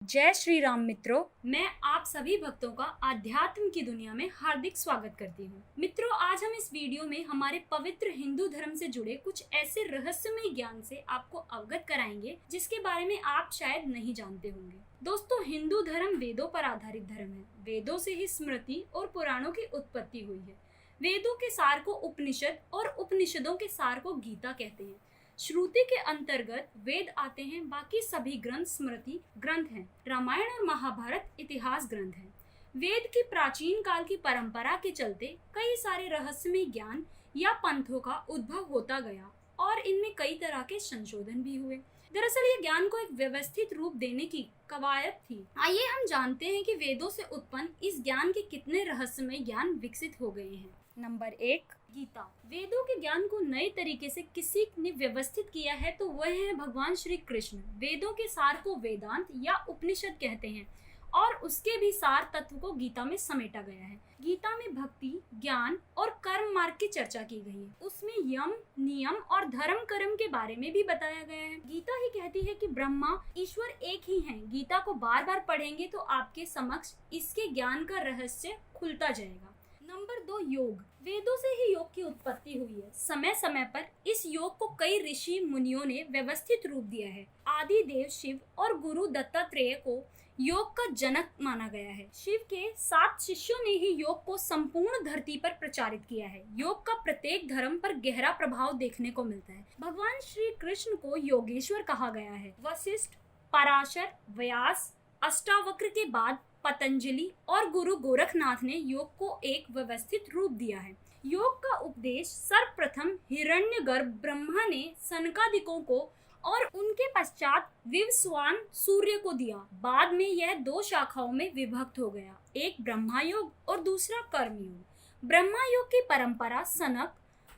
जय श्री राम मित्रों, मैं आप सभी भक्तों का आध्यात्म की दुनिया में हार्दिक स्वागत करती हूँ। मित्रों, आज हम इस वीडियो में हमारे पवित्र हिंदू धर्म से जुड़े कुछ ऐसे रहस्यमय ज्ञान से आपको अवगत कराएंगे जिसके बारे में आप शायद नहीं जानते होंगे। दोस्तों, हिंदू धर्म वेदों पर आधारित धर्म है। वेदों से ही स्मृति और पुराणों की उत्पत्ति हुई है। वेदों के सार को उपनिषद और उपनिषदों के सार को गीता कहते हैं। श्रुति के अंतर्गत वेद आते हैं, बाकी सभी ग्रंथ स्मृति ग्रंथ हैं। रामायण और महाभारत इतिहास ग्रंथ हैं। वेद की प्राचीन काल की परंपरा के चलते कई सारे रहस्यमय ज्ञान या पंथों का उद्भव होता गया और इनमें कई तरह के संशोधन भी हुए। दरअसल ये ज्ञान को एक व्यवस्थित रूप देने की कवायद थी। आइए हम जानते हैं कि वेदों से उत्पन्न इस ज्ञान के कितने रहस्यमय ज्ञान विकसित हो गए हैं। नंबर 1, गीता। वेदों के ज्ञान को नए तरीके से किसी ने व्यवस्थित किया है तो वह है भगवान श्री कृष्ण। वेदों के सार को वेदांत या उपनिषद कहते हैं और उसके भी सार तत्व को गीता में समेटा गया है। गीता में भक्ति, ज्ञान और कर्म मार्ग की चर्चा की गई है। उसमें यम, नियम और धर्म कर्म के बारे में भी बताया गया है। गीता ही कहती है कि ब्रह्मा ईश्वर एक ही हैं। गीता को बार बार पढ़ेंगे तो आपके समक्ष इसके ज्ञान का रहस्य खुलता जाएगा। नंबर 2, योग। वेदों से ही योग की उत्पत्ति हुई है। समय समय पर इस योग को कई ऋषि मुनियों ने व्यवस्थित रूप दिया है। आदि देव शिव और गुरु दत्तात्रेय को योग का जनक माना गया है। शिव के 7 शिष्यों ने ही योग को संपूर्ण धरती पर प्रचारित किया है। योग का प्रत्येक धर्म पर गहरा प्रभाव देखने को मिलता है। भगवान श्री कृष्ण को योगेश्वर कहा गया है। वशिष्ठ, पराशर, व्यास, अष्टावक्र के बाद पतंजलि और गुरु गोरखनाथ ने योग को एक व्यवस्थित रूप दिया है। योग का उपदेश सर्वप्रथम हिरण्यगर्भ ब्रह्मा ने सनकादिकों को और उनके पश्चात विवस्वान सूर्य को दिया। बाद में यह 2 शाखाओं में विभक्त हो गया, एक ब्रह्मा योग और दूसरा कर्म योग। ब्रह्मा योग की परंपरा सनक,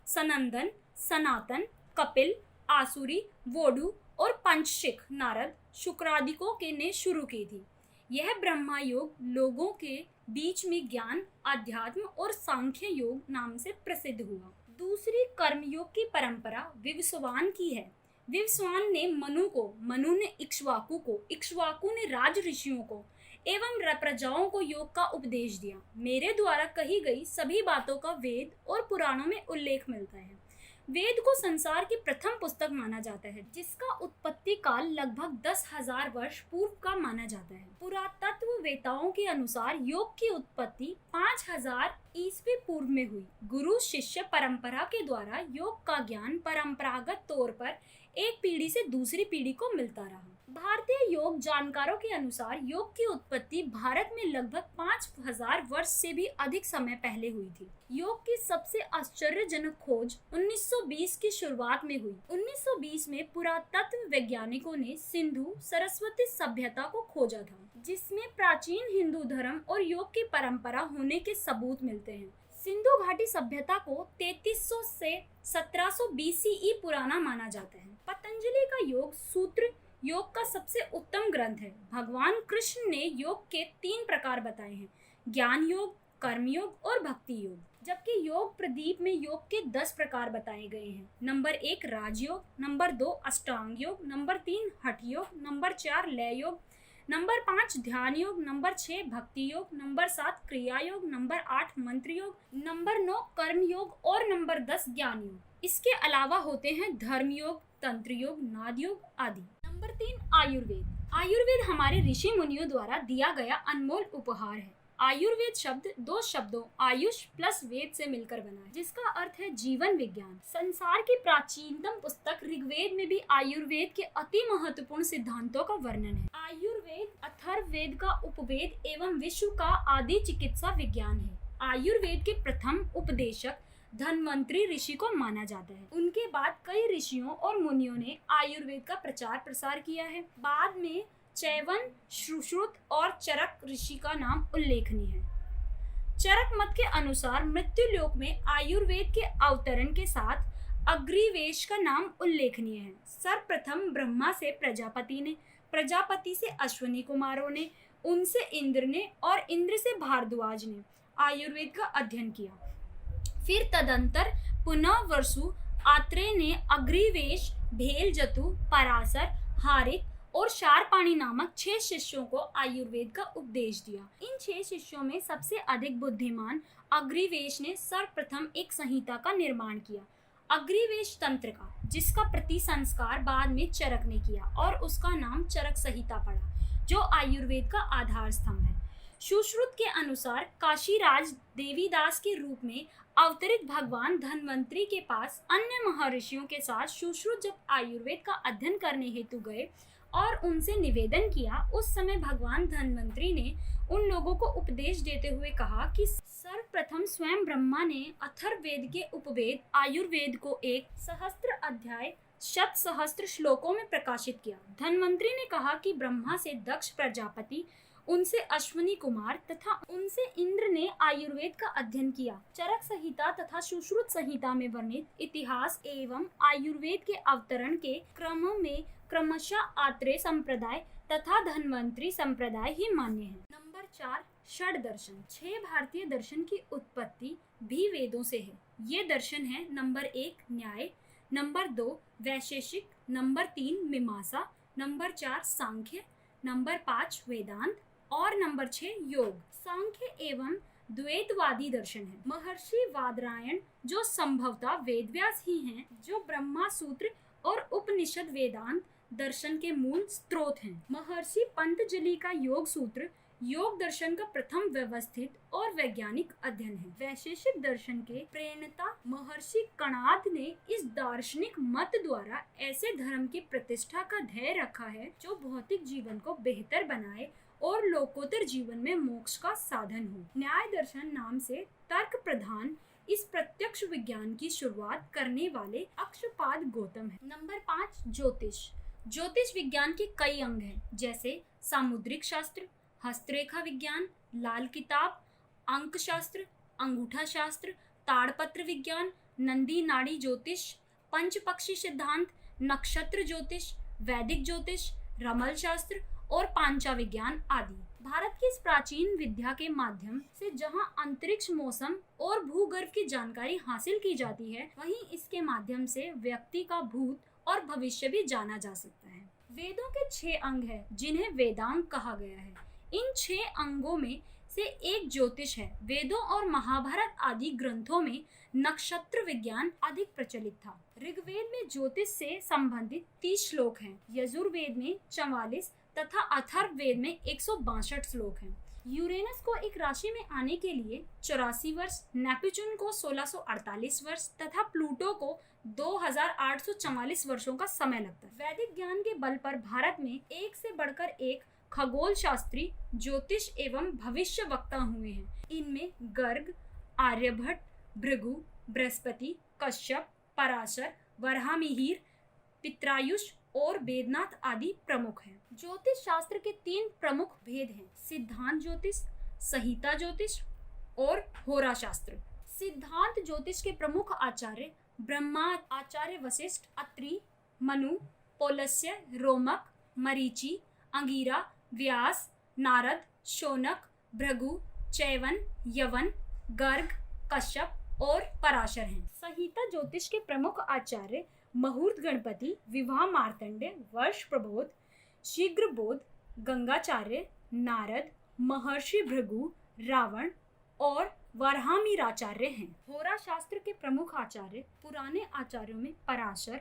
सनंदन, सनातन, कपिल, आसुरी, वोढु और पंचशिख नारद, शुक्रादिकों के ने शुरू की थी। यह ब्रह्मा योग लोगों के बीच में ज्ञान, अध्यात्म और सांख्य योग नाम से प्रसिद्ध हुआ। दूसरी कर्मयोग की परंपरा विवस्वान की है। विवस्वान ने मनु को, मनु ने इक्ष्वाकु को, इक्ष्वाकु ने राज ऋषियों को एवं प्रजाओं को योग का उपदेश दिया। मेरे द्वारा कही गई सभी बातों का वेद और पुराणों में उल्लेख मिलता है। वेद को संसार की प्रथम पुस्तक माना जाता है, जिसका उत्पत्ति काल लगभग 10,000 वर्ष पूर्व का माना जाता है। पुरातत्ववेताओं के अनुसार योग की उत्पत्ति 5000 ईस्वी पूर्व में हुई। गुरु शिष्य परंपरा के द्वारा योग का ज्ञान परंपरागत तौर पर एक पीढ़ी से दूसरी पीढ़ी को मिलता रहा। भारतीय योग जानकारों के अनुसार योग की उत्पत्ति भारत में लगभग 5000 वर्ष से भी अधिक समय पहले हुई थी। योग की सबसे आश्चर्यजनक खोज 1920 की शुरुआत में हुई। 1920 में पुरातत्व वैज्ञानिकों ने सिंधु सरस्वती सभ्यता को खोजा था, जिसमें प्राचीन हिंदू धर्म और योग की परंपरा होने के सबूत मिलते हैं। सिंधु घाटी सभ्यता को 3300 से 1700 BCE पुराना माना जाता है। पतंजलि का योग सूत्र योग का सबसे उत्तम ग्रंथ है। भगवान कृष्ण ने योग के 3 प्रकार बताए हैं, ज्ञान योग, कर्म योग और भक्ति योग, जबकि योग प्रदीप में योग के 10 प्रकार बताए गए हैं। नंबर 1 राजयोग, नंबर 2 अष्टांग योग, नंबर 3 हठ योग, नंबर 4 लय योग, नंबर 5 ध्यान योग, नंबर 6 भक्ति योग, नंबर 7 क्रिया योग, नंबर 8 मंत्र योग, नंबर 9 कर्म योग और नंबर 10 ज्ञान योग। इसके अलावा होते हैं धर्म योग, तंत्र योग, नाद योग आदि। नंबर 3 आयुर्वेद। आयुर्वेद हमारे ऋषि मुनियों द्वारा दिया गया अनमोल उपहार है। आयुर्वेद शब्द 2 शब्दों आयुष प्लस वेद से मिलकर बना है, जिसका अर्थ है जीवन विज्ञान। संसार की प्राचीनतम पुस्तक ऋग्वेद में भी आयुर्वेद के अति महत्वपूर्ण सिद्धांतों का वर्णन है। आयुर्वेद अथर्ववेद का उपवेद एवं विश्व का आदि चिकित्सा विज्ञान है। आयुर्वेद के प्रथम उपदेशक धन्वंतरी ऋषि को माना जाता है। उनके बाद कई ऋषियों और मुनियों ने आयुर्वेद का प्रचार प्रसार किया है। बाद में चैवन, सुश्रुत और चरक ऋषि का नाम उल्लेखनीय है। चरक मत के अनुसार मृत्युलोक में आयुर्वेद के अवतरण के साथ अग्निवेश का नाम उल्लेखनीय है। सर्वप्रथम ब्रह्मा से प्रजापति ने, प्रजापति से अश्विनी कुमारों ने, उनसे इंद्र ने और इंद्र से भारद्वाज ने आयुर्वेद का अध्ययन किया। फिर तदंतर पुनः वसु, आत्रेय ने अग्निवेश, भेल जतु, पराशर, हारित और शारपाणी नामक 6 शिष्यों को आयुर्वेद का उपदेश दिया। इन 6 शिष्यों में सबसे अधिक बुद्धिमान अग्निवेश ने सर्वप्रथम एक संहिता का निर्माण किया, अग्निवेश तंत्र का, जिसका प्रतिसंस्कार बाद में चरक ने किया और उसका नाम चरक संहिता पड़ा, जो आयुर्वेद का आधार स्तंभ है। सुश्रुत के अनुसार काशीराज देवीदास के रूप में अवतरित भगवान धन्वंतरी के पास अन्य महर्षियों के साथ सुश्रुत जब आयुर्वेद का अध्ययन करने हेतु गए और उनसे निवेदन किया, उस समय भगवान धन्वंतरी ने उन लोगों को उपदेश देते हुए कहा कि सर्वप्रथम स्वयं ब्रह्मा ने अथर्ववेद के उपवेद आयुर्वेद को एक सहस्त्र अध्याय 7 श्लोकों में प्रकाशित किया। धन्वंतरी ने कहा कि ब्रह्मा से दक्ष प्रजापति, उनसे अश्विनी कुमार तथा उनसे इंद्र ने आयुर्वेद का अध्ययन किया। चरक संहिता तथा सुश्रुत संहिता में वर्णित इतिहास एवं आयुर्वेद के अवतरण के क्रम में क्रमशः आत्रेय संप्रदाय तथा धन्वंतरी संप्रदाय ही मान्य है। नंबर 4, षड दर्शन। 6 भारतीय दर्शन की उत्पत्ति भी वेदों से है। ये दर्शन है नंबर 1 न्याय, नंबर 2 वैशेषिक, नंबर 3 मीमांसा, नंबर 4 सांख्य, नंबर 5 वेदांत और नंबर 6 योग। सांख्य एवं द्वैतवादी दर्शन है। महर्षि वादरायण, जो संभवतः वेदव्यास ही हैं, जो ब्रह्मा सूत्र और उपनिषद वेदांत दर्शन के मूल स्रोत हैं। महर्षि पंतजलि का योग सूत्र योग दर्शन का प्रथम व्यवस्थित और वैज्ञानिक अध्ययन है। वैशेषिक दर्शन के प्रणेता महर्षि कणाद ने इस दार्शनिक मत द्वारा ऐसे धर्म की प्रतिष्ठा का ध्येय रखा है जो भौतिक जीवन को बेहतर बनाए और लोकोत्तर जीवन में मोक्ष का साधन हो। न्याय दर्शन नाम से तर्क प्रधान इस प्रत्यक्ष विज्ञान की शुरुआत करने वाले अक्षपाद गौतम है। नंबर 5 ज्योतिष। ज्योतिष विज्ञान के कई अंग हैं, जैसे सामुद्रिक शास्त्र, हस्तरेखा विज्ञान, लाल किताब, अंक शास्त्र, अंगूठा शास्त्र, ताड़पत्र विज्ञान, नंदी नाड़ी ज्योतिष, पंचपक्षी सिद्धांत, नक्षत्र ज्योतिष, वैदिक ज्योतिष, रमल शास्त्र और पांचा विज्ञान आदि। भारत की इस प्राचीन विद्या के माध्यम से जहां अंतरिक्ष, मौसम और भूगर्भ की जानकारी हासिल की जाती है, वहीं इसके माध्यम से व्यक्ति का भूत और भविष्य भी जाना जा सकता है। वेदों के 6 अंग हैं, जिन्हें वेदांग कहा गया है। इन 6 अंगों में से एक ज्योतिष है। वेदों और महाभारत आदि ग्रंथों में नक्षत्र विज्ञान अधिक प्रचलित था। ऋग्वेद में ज्योतिष से संबंधित 30 श्लोक हैं, यजुर्वेद में 44 तथा अथर्ववेद में 162 श्लोक हैं। यूरेनस को एक राशि में आने के लिए 84 वर्ष, नेपच्यून को 1648 वर्ष तथा प्लूटो को 2844 वर्षों का समय लगता है। वैदिक ज्ञान के बल पर भारत में एक से बढ़कर एक खगोल शास्त्री, ज्योतिष एवं भविष्य वक्ता हुए हैं। इनमें गर्ग, आर्यभट्ट, भृगु, बृहस्पति, कश्यप, पराशर, वराहमिहिर, पित्रायुष और वेदनाथ आदि प्रमुख हैं। ज्योतिष शास्त्र के 3 प्रमुख भेद हैं, सिद्धांत ज्योतिष, संहिता ज्योतिष और होरा शास्त्र। सिद्धांत ज्योतिष के प्रमुख आचार्य ब्रह्मा, आचार्य वशिष्ठ, अत्रि, मनु, पौलस्त्य, रोमक, मरीचि, अंगिरा, व्यास, नारद, शौनक, भृगु, चैवन, यवन, गर्ग, कश्यप और पराशर हैं। संहिता ज्योतिष के प्रमुख आचार्य मुहूर्त गणपति, विवाह मार्तंड, वर्ष प्रबोध, शीघ्र बोध, गंगाचार्य, नारद, महर्षि भृगु, रावण और वराहमिहिराचार्य हैं। होरा शास्त्र के प्रमुख आचार्य पुराने आचार्यों में पराशर,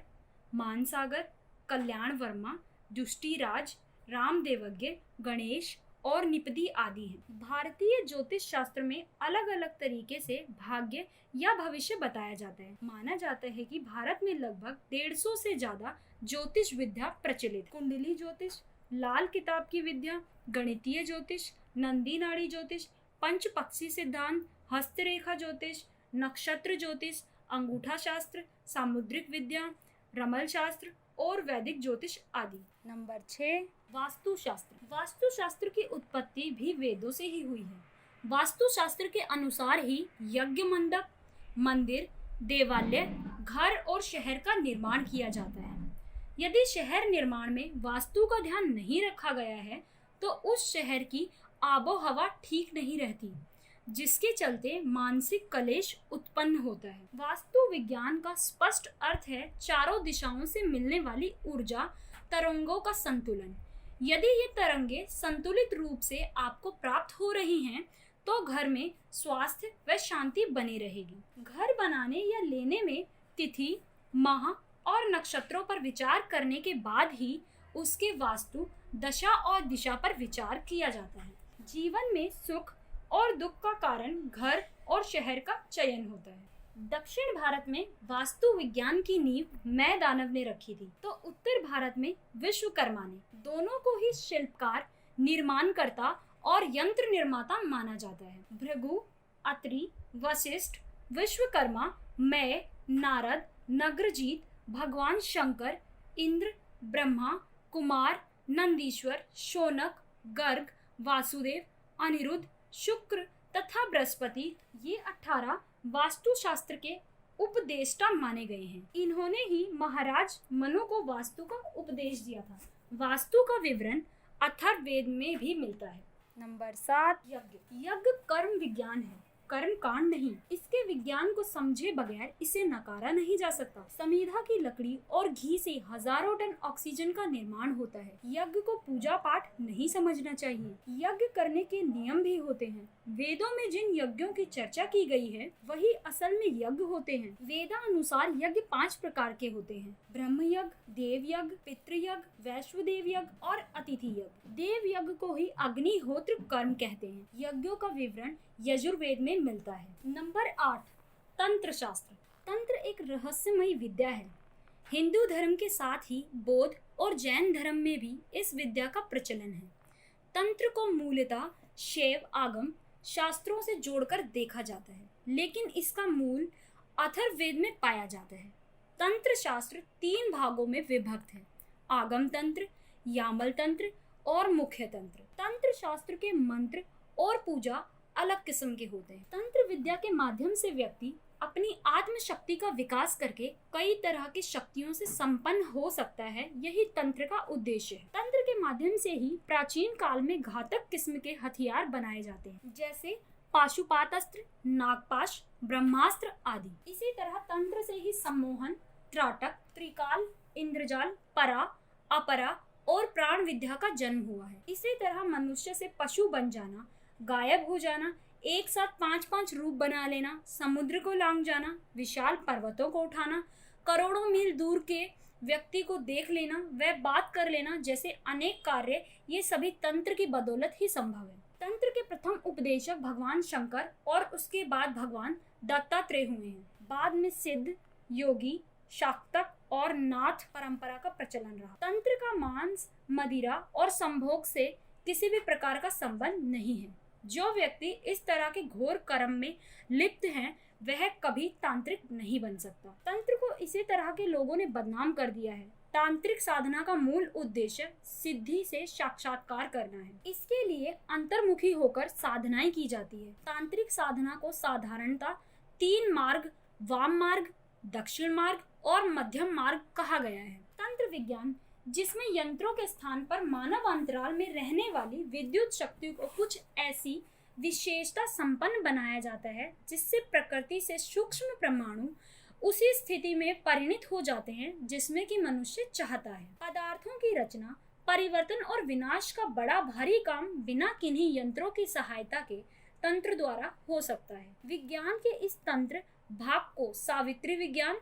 मानसागर, कल्याण वर्मा, दुष्टिराज, रामदेवज्ञ, गणेश और निपदी आदि हैं। भारतीय ज्योतिष शास्त्र में अलग अलग तरीके से भाग्य या भविष्य बताया जाता है। माना जाता है कि भारत में लगभग 150 से ज्यादा ज्योतिष विद्या प्रचलित। कुंडली ज्योतिष, लाल किताब की विद्या, गणितीय ज्योतिष, नंदी नाड़ी ज्योतिष, पंचपक्षी सिद्धांत, हस्तरेखा ज्योतिष, नक्षत्र ज्योतिष, अंगूठा शास्त्र, सामुद्रिक विद्या, रमल शास्त्र और वैदिक ज्योतिष आदि। नंबर 6 वास्तुशास्त्र। वास्तुशास्त्र की उत्पत्ति भी वेदों से ही हुई है। वास्तुशास्त्र के अनुसार ही यज्ञ मंडप, मंदिर, देवालय, घर और शहर का निर्माण किया जाता है। यदि शहर निर्माण में वास्तु का ध्यान नहीं रखा गया है तो उस शहर की आबो हवा ठीक नहीं रहती, जिसके चलते मानसिक कलेश उत्पन्न होता है। वास्तु विज्ञान का स्पष्ट अर्थ है चारों दिशाओं से मिलने वाली ऊर्जा तरंगों का संतुलन। यदि ये तरंगे संतुलित रूप से आपको प्राप्त हो रही हैं तो घर में स्वास्थ्य व शांति बनी रहेगी। घर बनाने या लेने में तिथि, माह और नक्षत्रों पर विचार करने के बाद ही उसके वास्तु दशा और दिशा पर विचार किया जाता है। जीवन में सुख और दुख का कारण घर और शहर का चयन होता है। दक्षिण भारत में वास्तु विज्ञान की नींव मैं दानव ने रखी थी, तो उत्तर भारत में विश्वकर्मा ने। दोनों को ही शिल्पकार, निर्माणकर्ता और यंत्र निर्माता माना जाता है। भृगु, अत्रि, वशिष्ठ, विश्वकर्मा, मैं, नारद, नग्रजीत, भगवान शंकर, इंद्र, ब्रह्मा, कुमार, नंदीश्वर, शौनक, गर्ग, वासुदेव, अनिरुद्ध, शुक्र तथा बृहस्पति, ये 18 वास्तुशास्त्र के उपदेष्टा माने गए हैं। इन्होंने ही महाराज मनु को वास्तु का उपदेश दिया था। वास्तु का विवरण अथर्ववेद में भी मिलता है। नंबर 7, यज्ञ। यज्ञ कर्म विज्ञान है, कर्म कांड नहीं। इसके विज्ञान को समझे बगैर इसे नकारा नहीं जा सकता। समीधा की लकड़ी और घी से हजारों टन ऑक्सीजन का निर्माण होता है। यज्ञ को पूजा पाठ नहीं समझना चाहिए। यज्ञ करने के नियम भी होते हैं। वेदों में जिन यज्ञों की चर्चा की गई है वही असल में यज्ञ होते हैं। वेदानुसार यज्ञ 5 प्रकार के होते हैं: ब्रह्म यज्ञ, देव यज्ञ, पितृयज्ञ, वैश्वदेव यज्ञ और अतिथि यज्ञ। देव यज्ञ को ही अग्निहोत्र कर्म कहते हैं। यज्ञों का विवरण यजुर्वेद में मिलता है। नंबर 8, तंत्र शास्त्र। तंत्र एक रहस्यमयी विद्या है। हिंदू धर्म के साथ ही बौद्ध और जैन धर्म में भी इस विद्या का प्रचलन है। तंत्र को मूलतः शैव आगम शास्त्रों से जोड़कर देखा जाता है, लेकिन इसका मूल अथर्ववेद में पाया जाता है। तंत्र शास्त्र 3 भागों में विभक्त है: आगम तंत्र, यामल तंत्र और मुख्य तंत्र। तंत्र शास्त्र के मंत्र और पूजा अलग किस्म के होते हैं। तंत्र विद्या के माध्यम से व्यक्ति अपनी आत्म शक्ति का विकास करके कई तरह की शक्तियों से संपन्न हो सकता है। यही तंत्र का उद्देश्य है। तंत्र के माध्यम से ही प्राचीन काल में घातक किस्म के हथियार बनाए जाते हैं, जैसे पाशुपातास्त्र, नागपाश, ब्रह्मास्त्र आदि। इसी तरह तंत्र से ही सम्मोहन, त्राटक, त्रिकाल, इंद्रजाल, परा, अपरा और प्राण विद्या का जन्म हुआ है। इसी तरह मनुष्य से पशु बन जाना, गायब हो जाना, एक साथ 5-5 रूप बना लेना, समुद्र को लांघ जाना, विशाल पर्वतों को उठाना, करोड़ों मील दूर के व्यक्ति को देख लेना, वह बात कर लेना जैसे अनेक कार्य, ये सभी तंत्र की बदौलत ही संभव है। तंत्र के प्रथम उपदेशक भगवान शंकर और उसके बाद भगवान दत्तात्रेय हुए हैं। बाद में सिद्ध, योगी, शाक्तक और नाथ परंपरा का प्रचलन रहा। तंत्र का मांस, मदिरा और संभोग से किसी भी प्रकार का संबंध नहीं है। जो व्यक्ति इस तरह के घोर कर्म में लिप्त हैं, वह कभी तांत्रिक नहीं बन सकता। तंत्र को इसी तरह के लोगों ने बदनाम कर दिया है। तांत्रिक साधना का मूल उद्देश्य सिद्धि से साक्षात्कार करना है। इसके लिए अंतर्मुखी होकर साधनाएं की जाती है। तांत्रिक साधना को साधारणतः 3 मार्ग, वाम मार्ग, दक्षिण मार्ग और मध्यम मार्ग कहा गया है। तंत्र विज्ञान, जिसमें यंत्रों के स्थान पर मानव अंतराल में रहने वाली विद्युत शक्ति को कुछ ऐसी विशेषता संपन्न बनाया जाता है जिससे प्रकृति से सूक्ष्म परमाणु उसी स्थिति में परिणत हो जाते हैं जिसमें कि मनुष्य चाहता है। पदार्थों की रचना, परिवर्तन और विनाश का बड़ा भारी काम बिना किन्हीं यंत्रों की सहायता के तंत्र द्वारा हो सकता है। विज्ञान के इस तंत्र भाग को सावित्री विज्ञान,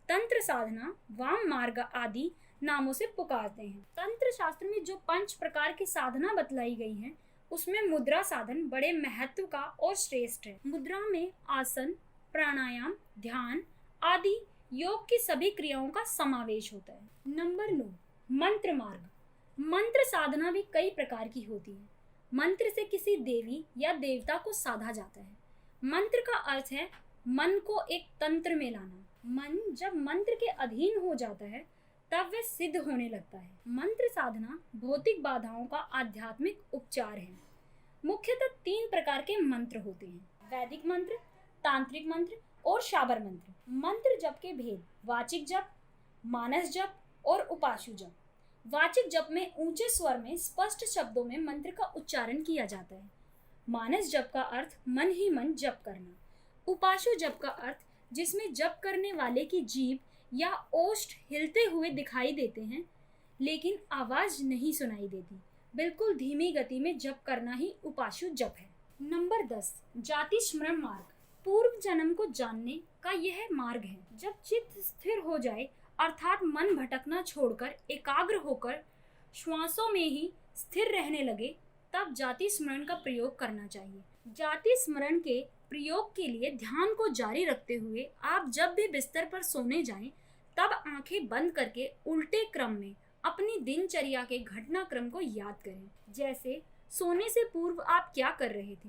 तंत्र साधना, वाम मार्ग आदि नामों से पुकारते हैं। तंत्र शास्त्र में जो 5 प्रकार की साधना बतलाई गई है, उसमें मुद्रा साधन बड़े महत्व का और श्रेष्ठ है। मुद्रा में आसन, प्राणायाम, ध्यान आदि योग की सभी क्रियाओं का समावेश होता है। नंबर 9, मंत्र मार्ग। मंत्र साधना भी कई प्रकार की होती है। मंत्र से किसी देवी या देवता को साधा जाता है। मंत्र का अर्थ है मन को एक तंत्र में लाना। मन जब मंत्र के अधीन हो जाता है तब वह सिद्ध होने लगता है। मंत्र साधना भौतिक बाधाओं का आध्यात्मिक उपचार है। मुख्यतः 3 प्रकार के मंत्र होते हैं: वैदिक मंत्र, तांत्रिक मंत्र और शाबर मंत्र। मंत्र जप के भेद: वाचिक जप, मानस जप और उपासु जप। वाचिक जप में ऊंचे स्वर में स्पष्ट शब्दों में मंत्र का उच्चारण किया जाता है। मानस जप का अर्थ मन ही मन जप करना। उपासु जप का अर्थ जिसमें जप करने वाले की जीभ या ओष्ठ हिलते हुए दिखाई देते हैं। लेकिन आवाज नहीं सुनाई देती। बिल्कुल धीमी गति में जप करना ही उपाशु जप है। नंबर 10, जाति स्मरण मार्ग। पूर्व जन्म को जानने का यह मार्ग है। जब चित्त स्थिर हो जाए अर्थात मन भटकना छोड़कर एकाग्र होकर श्वासों में ही स्थिर रहने लगे, तब जाति स्मरण का प्रयोग करना चाहिए। जाति स्मरण के प्रयोग के लिए ध्यान को जारी रखते हुए आप जब भी बिस्तर पर सोने जाएं, तब आंखें बंद करके उल्टे क्रम में अपनी दिनचर्या के घटनाक्रम को याद करें। जैसे सोने से पूर्व आप क्या कर रहे थे,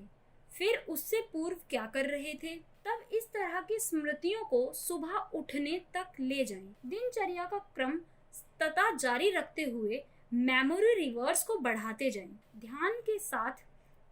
फिर उससे पूर्व क्या कर रहे थे। तब इस तरह की स्मृतियों को सुबह उठने तक ले जाएं। दिनचर्या का क्रम तथा जारी रखते हुए मेमोरी रिवर्स को बढ़ाते जाएं। ध्यान के साथ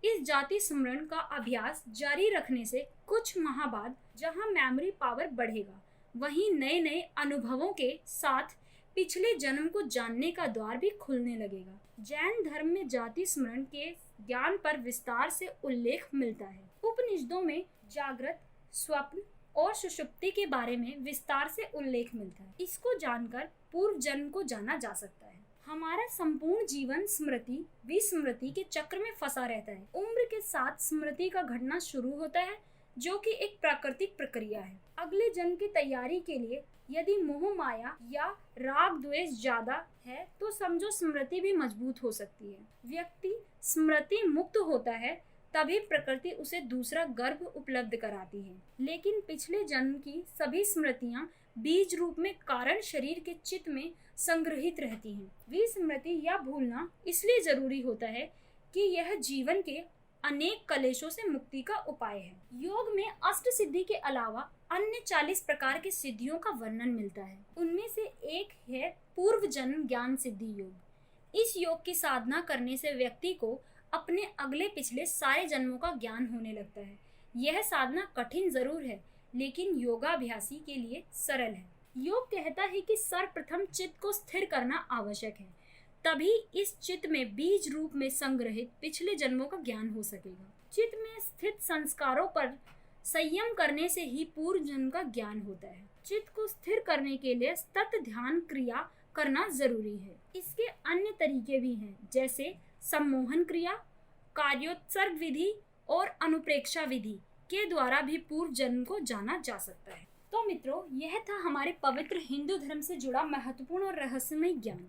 इस जाति स्मरण का अभ्यास जारी रखने से कुछ माह बाद जहां मेमोरी पावर बढ़ेगा, वहीं नए नए अनुभवों के साथ पिछले जन्म को जानने का द्वार भी खुलने लगेगा। जैन धर्म में जाति स्मरण के ज्ञान पर विस्तार से उल्लेख मिलता है। उपनिषदों में जागृत, स्वप्न और सुषुप्ति के बारे में विस्तार से उल्लेख मिलता है। इसको जानकर पूर्व जन्म को जाना जा सकता है। हमारा संपूर्ण जीवन स्मृति विस्मृति के चक्र में फंसा रहता है। उम्र के साथ स्मृति का घटना शुरू होता है, जो कि एक प्राकृतिक प्रक्रिया है। अगले जन्म की तैयारी के लिए यदि मोह माया या राग द्वेष ज्यादा है तो समझो स्मृति भी मजबूत हो सकती है। व्यक्ति स्मृति मुक्त होता है तभी प्रकृति उसे दूसरा गर्भ उपलब्ध कराती है। लेकिन पिछले जन्म की सभी स्मृतियां बीज रूप में कारण शरीर के चित्त में संग्रहित रहती हैं। विस्मृति या भूलना इसलिए जरूरी होता है कि यह जीवन के अनेक कलेशों से मुक्ति का उपाय है। योग में अष्ट सिद्धि के अलावा अन्य 40 प्रकार की सिद्धियों का वर्णन मिलता है। उनमें से एक है पूर्व जन्म ज्ञान सिद्धि योग। इस योग की साधना करने से व्यक्ति को अपने अगले पिछले सारे जन्मों का ज्ञान होने लगता है। यह साधना कठिन जरूर है, लेकिन योगाभ्यासी के लिए सरल है। योग कहता है कि सर्वप्रथम चित्त को स्थिर करना आवश्यक है, तभी इस चित्त में बीज रूप में संग्रहित पिछले जन्मों का ज्ञान हो सकेगा। चित्त में स्थित संस्कारों पर संयम करने से ही पूर्व जन्म का ज्ञान होता है। चित्त को स्थिर करने के लिए सतत ध्यान क्रिया करना जरूरी है। इसके अन्य तरीके भी हैं, जैसे सम्मोहन क्रिया, कार्योत्सर्ग विधि और अनुप्रेक्षा विधि के द्वारा भी पूर्व जन्म को जाना जा सकता है। तो मित्रों, यह था हमारे पवित्र हिंदू धर्म से जुड़ा महत्वपूर्ण और रहस्यमय ज्ञान।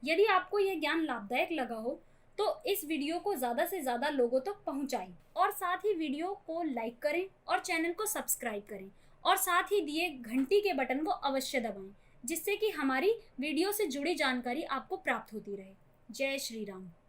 यदि आपको यह ज्ञान लाभदायक लगा हो तो इस वीडियो को ज़्यादा से ज़्यादा लोगों तक पहुंचाएं और साथ ही वीडियो को लाइक करें और चैनल को सब्सक्राइब करें और साथ ही दिए घंटी के बटन को अवश्य दबाएं, जिससे कि हमारी वीडियो से जुड़ी जानकारी आपको प्राप्त होती रहे। जय श्री राम।